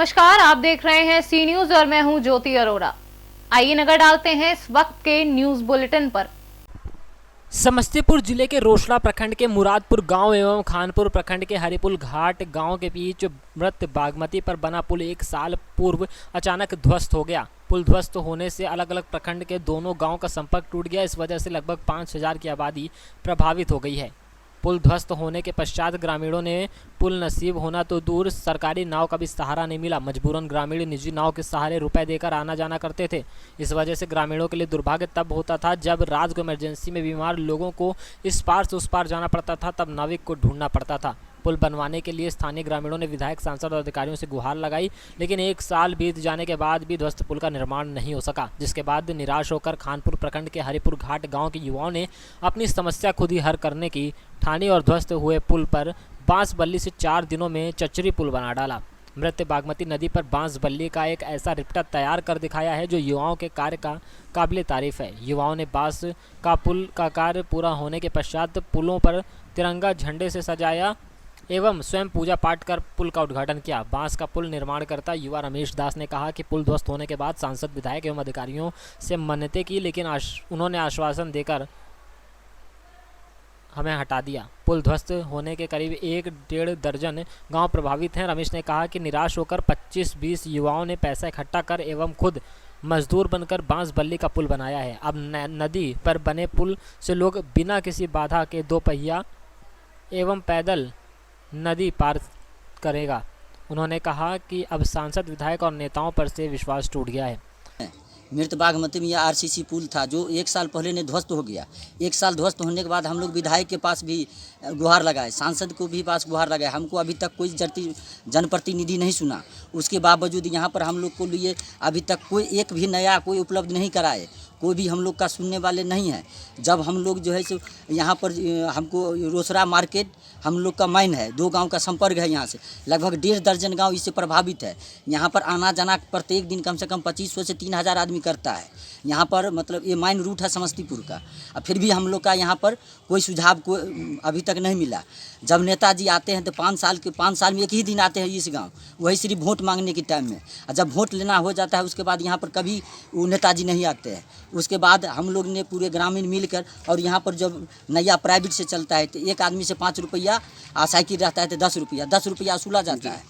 नमस्कार, आप देख रहे हैं सी न्यूज और मैं हूं ज्योति अरोड़ा। आइए नजर डालते हैं इस वक्त के न्यूज बुलेटिन पर। समस्तीपुर जिले के रोसड़ा प्रखंड के मुरादपुर गांव एवं खानपुर प्रखंड के हरिपुल घाट गांव के बीच मृत बागमती पर बना पुल 1 साल पूर्व अचानक ध्वस्त हो गया। पुल ध्वस्त होने से अलग अलग प्रखंड के दोनों गांव का संपर्क टूट गया। इस वजह से लगभग 5,000 की आबादी प्रभावित हो गई है। पुल ध्वस्त होने के पश्चात ग्रामीणों ने पुल नसीब होना तो दूर, सरकारी नाव का भी सहारा नहीं मिला। मजबूरन ग्रामीण निजी नाव के सहारे रुपए देकर आना जाना करते थे। इस वजह से ग्रामीणों के लिए दुर्भाग्य तब होता था जब रात को इमरजेंसी में बीमार लोगों को इस पार से उस पार जाना पड़ता था, तब नाविक को ढूंढना पड़ता था। पुल बनवाने के लिए स्थानीय ग्रामीणों ने विधायक, सांसद और अधिकारियों से गुहार लगाई, लेकिन 1 साल बीत जाने के बाद भी ध्वस्त पुल का निर्माण नहीं हो सका, जिसके बाद निराश होकर खानपुर प्रखंड के हरिपुर घाट गांव के युवाओं ने अपनी समस्या खुद ही हल करने की ठानी और ध्वस्त हुए पुल पर बांस बल्ली से 4 दिनों में चचरी पुल बना डाला। मृत बागमती नदी पर बांस बल्ली का एक ऐसा रिप्टा तैयार कर दिखाया है जो युवाओं के कार्य का काबिल तारीफ है। युवाओं ने बांस का पुल का कार्य पूरा होने के पश्चात पुलों पर तिरंगा झंडे से सजाया एवं स्वयं पूजा पाठ कर पुल का उद्घाटन किया। बांस का पुल निर्माण करता युवा रमेश दास ने कहा कि पुल ध्वस्त होने के बाद सांसद, विधायक एवं अधिकारियों से मन्नतें की, लेकिन उन्होंने आश्वासन देकर हमें हटा दिया। पुल ध्वस्त होने के करीब 1-1.5 दर्जन गांव प्रभावित हैं। रमेश ने कहा कि निराश होकर 25-20 युवाओं ने पैसा इकट्ठा कर एवं खुद मजदूर बनकर बांस बल्ली का पुल बनाया है। अब नदी पर बने पुल से लोग बिना किसी बाधा के 2 पहिया एवं पैदल नदी पार करेगा। उन्होंने कहा कि अब सांसद, विधायक और नेताओं पर से विश्वास टूट गया है। मृत बागमती में यह आरसीसी पुल था जो 1 साल पहले ने ध्वस्त हो गया। 1 साल ध्वस्त होने के बाद हम लोग विधायक के पास भी गुहार लगाए, सांसद को भी पास गुहार लगाए। हमको अभी तक कोई जनप्रतिनिधि नहीं सुना। उसके बावजूद यहाँ पर हम लोग को लिए अभी तक कोई एक भी नया कोई उपलब्ध नहीं कराए। कोई भी हम लोग का सुनने वाले नहीं है। जब हम लोग जो है सो यहाँ पर हमको रोसड़ा मार्केट हम लोग का माइन है, 2 गांव का संपर्क है। यहाँ से लगभग 1.5 दर्जन गांव इससे प्रभावित है। यहाँ पर आना जाना प्रत्येक दिन कम से कम 2500 से 3000 आदमी करता है। यहाँ पर मतलब ये माइन रूट है समस्तीपुर का। अब फिर भी हम लोग का यहाँ पर कोई सुझाव को अभी तक नहीं मिला। जब नेताजी आते हैं तो 5 साल में एक ही दिन आते हैं इस गांव, वही सिर्फ वोट मांगने के टाइम में। और जब वोट लेना हो जाता है उसके बाद यहाँ पर कभी वो नेताजी नहीं आते हैं। उसके बाद हम लोग ने पूरे ग्रामीण मिलकर, और यहाँ पर जब नया प्राइवेट से चलता है तो एक आदमी से 5 रुपया, और साइकिल रहता है तो 10 रुपया वसूला जाता है।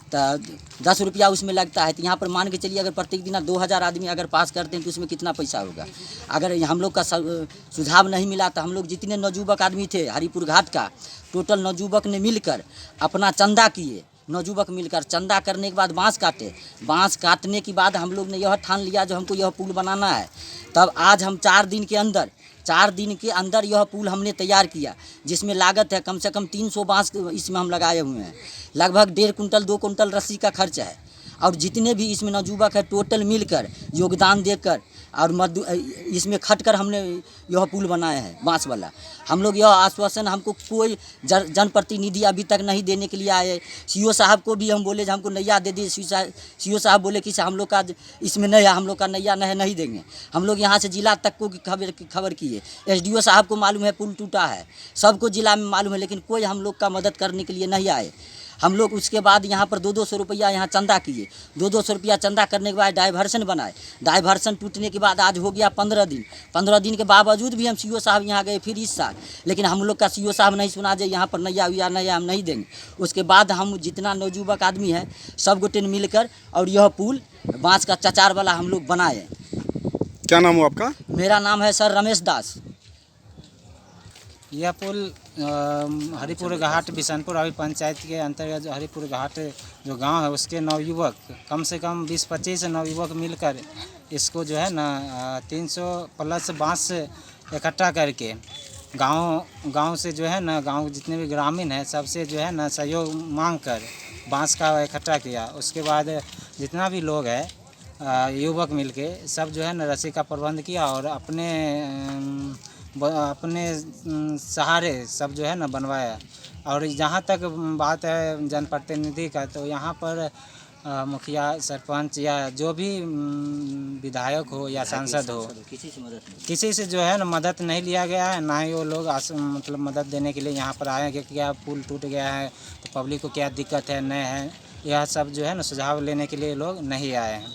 तो 10 रुपया उसमें लगता है। तो यहाँ पर मान के चलिए अगर प्रत्येक दिन 2000 आदमी अगर पास करते हैं तो उसमें कितना पैसा होगा। अगर हम लोग का सुझाव नहीं मिला तो हम लोग जितने नवजुवक आदमी थे हरिपुर घाट का, टोटल नवजुवक ने मिलकर अपना चंदा किए। नवजुवक मिलकर चंदा करने के बाद बांस काटे। बांस काटने के बाद हम लोग ने यह ठान लिया जो हमको यह पुल बनाना है। तब आज हम 4 दिन के अंदर यह पुल हमने तैयार किया, जिसमें लागत है कम से कम 300 बांस इसमें हम लगाए हुए हैं। लगभग 1.5 कुंटल 2 कुंटल रस्सी का खर्च है। और जितने भी इसमें नवजुवक है टोटल मिलकर योगदान देकर और इसमें खटकर हमने यह पुल बनाए हैं बांस वाला। हम लोग यह आश्वासन हमको कोई जनप्रतिनिधि अभी तक नहीं देने के लिए आए। सीओ साहब को भी हम बोले हमको नैया दे दी। सीओ साहब बोले कि हम लोग का इसमें नहीं है, हम लोग का नैया नहीं देंगे। हम लोग यहाँ से जिला तक को खबर किए। एसडीओ साहब को मालूम है पुल टूटा है, सबको जिला में मालूम है, लेकिन कोई हम लोग का मदद करने के लिए नहीं आए। हम लोग उसके बाद यहाँ पर 200 रुपया यहाँ चंदा किए। 200 रुपया चंदा करने के बाद डाइवर्सन बनाए। डाइवर्सन टूटने के बाद आज हो गया 15 दिन। 15 दिन के बावजूद भी हम सीओ साहब यहाँ गए फिर इस साल, लेकिन हम लोग का सीओ साहब नहीं सुना जे यहाँ पर नैया हम नहीं देंगे। उसके बाद हम जितना नवजुवक आदमी है सब गोटे मिलकर और यह पुल बांस का चचार वाला हम लोग बनाए। क्या नाम हो आपका? मेरा नाम है सर रमेश दास। यह पुल हरिपुर घाट बिशनपुर अभी पंचायत के अंतर्गत जो हरिपुर घाट जो गांव है उसके नवयुवक कम से कम 20-25 नवयुवक मिलकर इसको जो है ना 300 प्लस बांस इकट्ठा करके गांव से जो है ना गांव जितने भी ग्रामीण हैं सबसे जो है ना सहयोग मांग कर बांस का इकट्ठा किया। उसके बाद जितना भी लोग है युवक मिलके सब जो है ना रस्सी का प्रबंध किया और अपने सहारे सब जो है ना बनवाया। और जहाँ तक बात है जनप्रतिनिधि का, तो यहाँ पर मुखिया, सरपंच या जो भी विधायक हो या सांसद हो, किसी से जो है ना मदद नहीं लिया गया है। ना ही वो लोग मतलब मदद देने के लिए यहाँ पर आए कि क्या पुल टूट गया है तो पब्लिक को क्या दिक्कत है, नहीं है। यह सब जो है ना सुझाव लेने के लिए लोग नहीं आए हैं।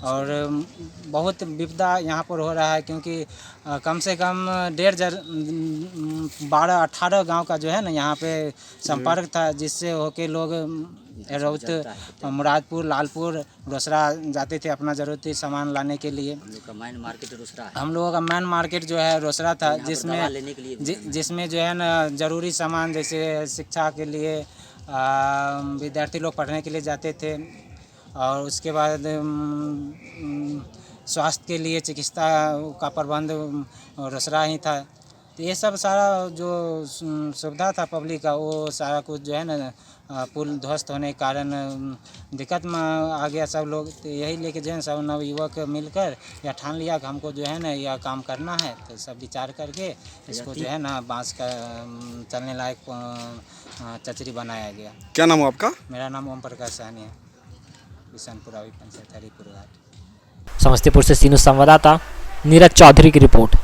और बहुत विपदा यहाँ पर हो रहा है, क्योंकि कम से कम 12-18 गांव का जो है ना यहाँ पे संपर्क था, जिससे होके लोग रौत, मुरादपुर, लालपुर, रोसड़ा जाते थे अपना ज़रूरती सामान लाने के लिए। हम लोगों का मेन मार्केट जो है रोसड़ा था, जिसमें जो है ना ज़रूरी सामान जैसे शिक्षा के लिए विद्यार्थी लोग पढ़ने के लिए जाते थे, और उसके बाद स्वास्थ्य के लिए चिकित्सा का प्रबंध रोसड़ा ही था। तो ये सब सारा जो सुविधा था पब्लिक का, वो सारा कुछ जो है ना पुल ध्वस्त होने के कारण दिक्कत में आ गया सब लोग। तो यही लेके जो है सब नवयुवक मिलकर या ठान लिया कि हमको जो है ना यह काम करना है। तो सब विचार करके इसको जो है ना बांस का चलने लायक चचरी बनाया गया। क्या नाम है आपका? मेरा नाम ओम प्रकाश सहनी है, बिशनपुर अभी पंचायत हरिपुर घाट। समस्तीपुर से सीनू संवाददाता नीरज चौधरी की रिपोर्ट।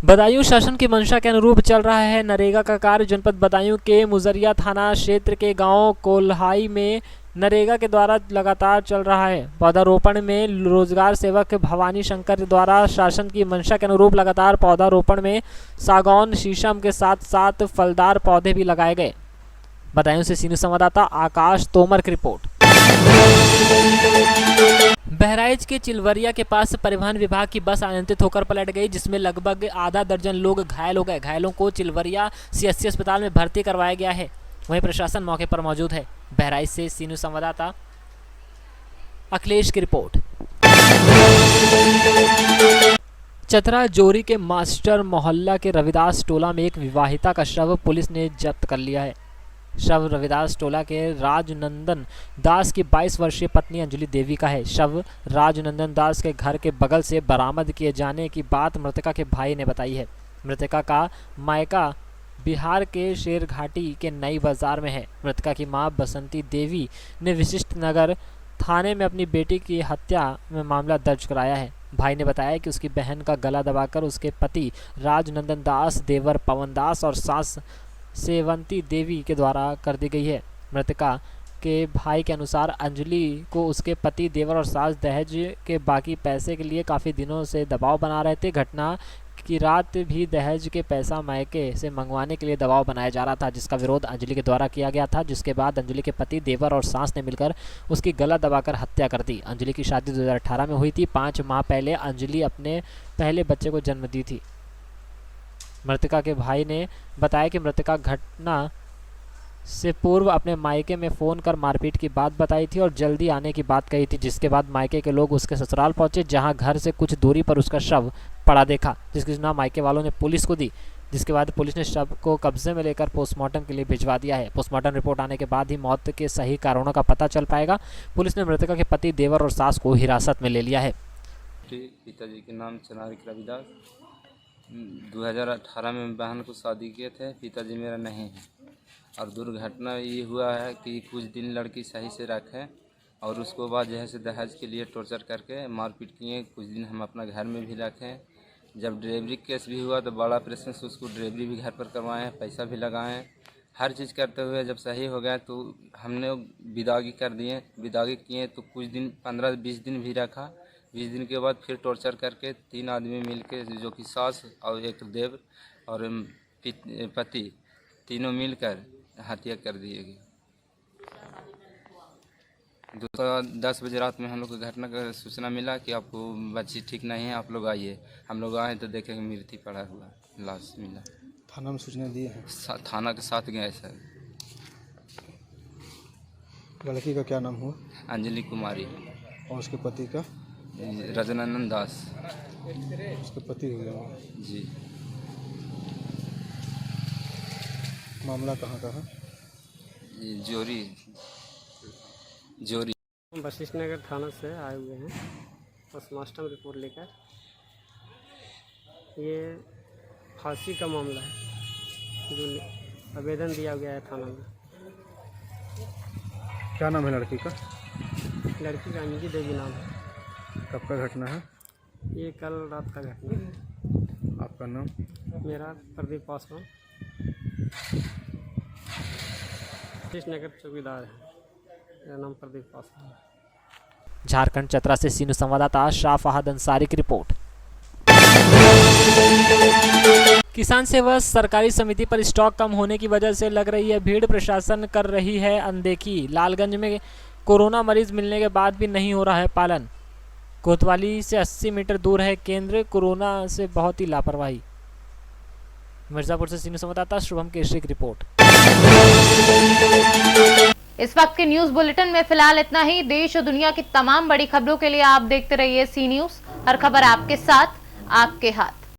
बदायूं शासन की मंशा के अनुरूप चल रहा है नरेगा का कार्य। जनपद बदायूं के मुजरिया थाना क्षेत्र के गांव कोल्हाई में नरेगा के द्वारा लगातार चल रहा है। पौधारोपण में रोजगार सेवक भवानी शंकर द्वारा शासन की मंशा के अनुरूप लगातार पौधारोपण में सागौन, शीशम के साथ साथ फलदार पौधे भी लगाए गए। बदायूं से सीनियर संवाददाता आकाश तोमर की रिपोर्ट। बहराइच के चिलवरिया के पास परिवहन विभाग की बस अनियंत्रित होकर पलट गई, जिसमें लगभग आधा दर्जन लोग घायल हो गए। घायलों को चिलवरिया सीएससी अस्पताल में भर्ती करवाया गया है। वहीं प्रशासन मौके पर मौजूद है। बहराइच से सीनियर संवाददाता अखिलेश की रिपोर्ट। चतरा जोरी के मास्टर मोहल्ला के रविदास टोला में एक विवाहिता का शव पुलिस ने जब्त कर लिया है। शव रविदास टोला के राजनंदन दास की 22 वर्षीय पत्नी अंजलि देवी का है। शव राजनंदन दास के घर के बगल से बरामद किए जाने की बात मृतका के भाई ने बताई है। मृतका का मायका बिहार के शेरघाटी के नई बाजार में है। मृतका की मां बसंती देवी ने विशिष्ट नगर थाने में अपनी बेटी की हत्या में मामला दर्ज कराया है। भाई ने बताया कि उसकी बहन का गला दबाकर उसके पति राजनंदन दास, देवर पवन दास और सास सेवंती देवी के द्वारा कर दी गई है। मृतका के भाई के अनुसार अंजलि को उसके पति, देवर और सास दहेज के बाकी पैसे के लिए काफ़ी दिनों से दबाव बना रहे थे। घटना की रात भी दहेज के पैसा मायके से मंगवाने के लिए दबाव बनाया जा रहा था, जिसका विरोध अंजलि के द्वारा किया गया था। जिसके बाद अंजलि के पति, देवर और सास ने मिलकर उसकी गला दबाकर हत्या कर दी। अंजलि की शादी 2018 में हुई थी। 5 माह पहले अंजलि अपने पहले बच्चे को जन्म दी थी। मृतका के भाई ने बताया कि मृतका घटना से पूर्व अपने मायके में फ़ोन कर मारपीट की बात बताई थी और जल्दी आने की बात कही थी। जिसके बाद मायके के लोग उसके ससुराल पहुंचे, जहां घर से कुछ दूरी पर उसका शव पड़ा देखा, जिसकी सूचना मायके वालों ने पुलिस को दी। जिसके बाद पुलिस ने शव को कब्जे में लेकर पोस्टमार्टम के लिए भिजवा दिया है। पोस्टमार्टम रिपोर्ट आने के बाद ही मौत के सही कारणों का पता चल पाएगा। पुलिस ने मृतका के पति, देवर और सास को हिरासत में ले लिया है। पिताजी के नाम चनारिक रविदास। 2018 में बहन को शादी किए थे। पिताजी मेरा नहीं है और दुर्घटना ये हुआ है कि कुछ दिन लड़की सही से रखे और उसको बाद जो है से दहेज के लिए टॉर्चर करके मारपीट किए। कुछ दिन हम अपना घर में भी रखें। जब डिलीवरी केस भी हुआ तो बड़ा ऑपरेशन से उसको डिलीवरी भी घर पर करवाएं, पैसा भी लगाएं, हर चीज़ करते हुए जब सही हो गया तो हमने विदागी कर दिए। विदागी किए तो कुछ दिन 15-20 दिन भी रखा। 20 दिन के बाद फिर टॉर्चर करके 3 आदमी मिलके, जो कि सास और एक देव और पति, तीनों मिलकर हत्या कर दिए गए। 10 बजे रात में हम लोग को घटना का सूचना मिला कि आपको बच्ची ठीक नहीं है, आप लोग आइए। हम लोग आए तो देखे मृत्यु पड़ा हुआ लाश मिला। थाना में सूचना दी है? थाना के साथ गए सर। लड़की का क्या नाम हुआ? अंजलि कुमारी। और उसके पति का? राजनंदन दास। उसके पति हुआ जी। मामला कहाँ का है? जोरी। वशिष्ठ नगर थाना से आए हुए हैं पोस्टमार्टम रिपोर्ट लेकर। ये फांसी का मामला है जो आवेदन दिया गया है थाना में। क्या नाम है लड़की का? लड़की का अंजलि देवी नाम है। कब का घटना है? ये कल रात का घटना है। आपका नाम? मेरा प्रदीप पासवान। शीश नगर चौकीदार है। मेरा नाम प्रदीप पासवान है। झारखंड चतरा से सीनू संवाददाता शाह फहद अंसारी की रिपोर्ट। किसान सेवा सरकारी समिति पर स्टॉक कम होने की वजह से लग रही है भीड़, प्रशासन कर रही है अनदेखी। लालगंज में कोरोना मरीज मिलने के बाद भी नहीं हो रहा है पालन। कोतवाली से 80 मीटर दूर है केंद्र, कोरोना से बहुत ही लापरवाही। मिर्जापुर से सीनू संवाददाता शुभम केशरी की रिपोर्ट। इस वक्त के न्यूज बुलेटिन में फिलहाल इतना ही। देश और दुनिया की तमाम बड़ी खबरों के लिए आप देखते रहिए सी न्यूज। हर खबर आपके साथ, आपके हाथ।